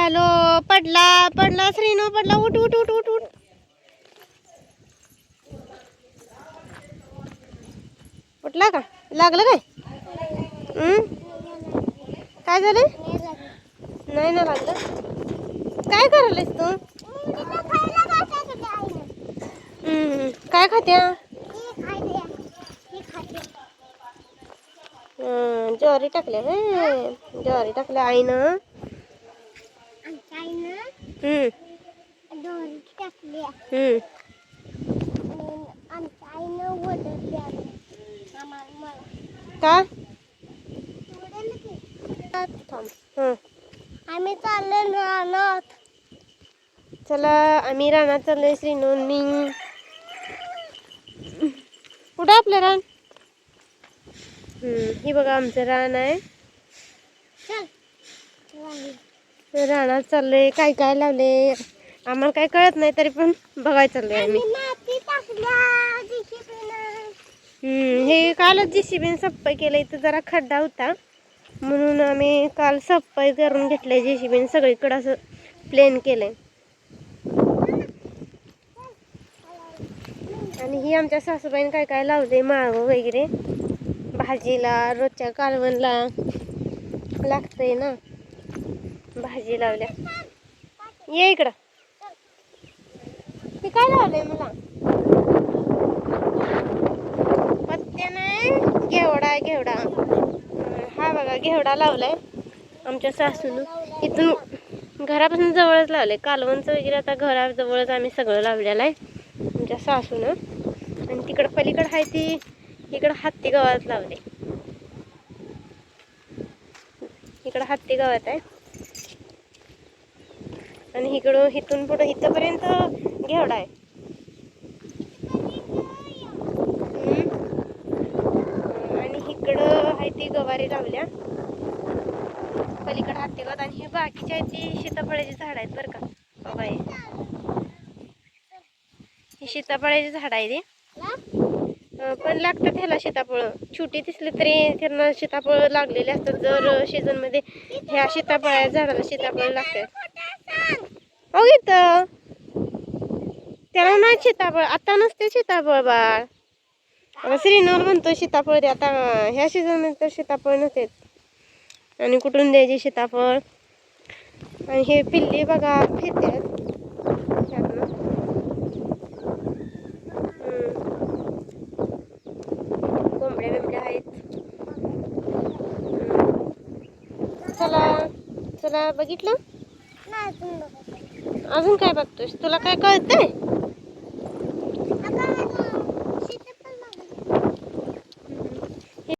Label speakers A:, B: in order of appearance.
A: hello पडला पडला श्रीनू पडला उठ उठ उठ उठ उठ उठला का लागलं काय काय झालं नाही ना लागलं काय करायलास तू काय खात्या ज्वारी टाकल्या ज्वारी टाकल्या आईनं का आम्ही चाललो रानात चला आम्ही रानात चाललोय श्रीनू मी कुठं आपलं रान ही बघा आमचं रान आहे रानात चाललोय काय काय लावले आम्हाला काय कळत नाही तरी पण बघायला चाललोय आम्ही हे कालच जेसीबीने सफाई केलं इथं जरा खड्डा होता म्हणून आम्ही काल सफाई करून घेतलंय जेसीबीने सगळीकडे असं प्लेन केलंय आणि ही आमच्या सासूबाईने काय काय लावले माळव वगैरे भाजीला रोजच्या कालवणला लागतंय ना भाजी लावल्या ये इकडं हे काय लावलंय मला पत्ते नाही घेवडा घेवडा हा बघा घेवडा लावलाय आमच्या सासून इथून घरापासून जवळच लावलंय कालवणचं वगैरे आता घराजवळच आम्ही सगळं लावलेलं आहे आमच्या सासून आणि तिकडं पलीकडं आहे ती इकडं हत्ती गावात लावले इकडं हत्ती गावात आहे आणि इकडं इथून पुढं इथपर्यंत घेवडा आहे आणि इकडं आहे ती गवारी लावल्या पलीकडं हत्ती गावात आणि हे बाकीचे आहे ती सीताफळाची झाड आहेत बरं का बाबा ही सीताफळाची झाड आहे ती पण लागतात ह्याला सीताफळ छोटी दिसली तरी त्यांना सीताफळ लागलेले असतात जर सीझन मध्ये ह्या सीताफळाच्या झाडाला सीताफळ लागतात हो इथं त्याला नाही सीताफळ आता नसते सीताफळ बाळ आता श्रीनूर म्हणतो सीताफळ दे आता ह्या सीझन मध्ये तर सीताफळ नसते आणि कुठून द्यायचे सीताफळ आणि हे पिल्ली बघा फिरतात कोंबड्या बिंबड्या आहेत चला चला बघितलं अजून काय बघतोस तुला काय कळतंय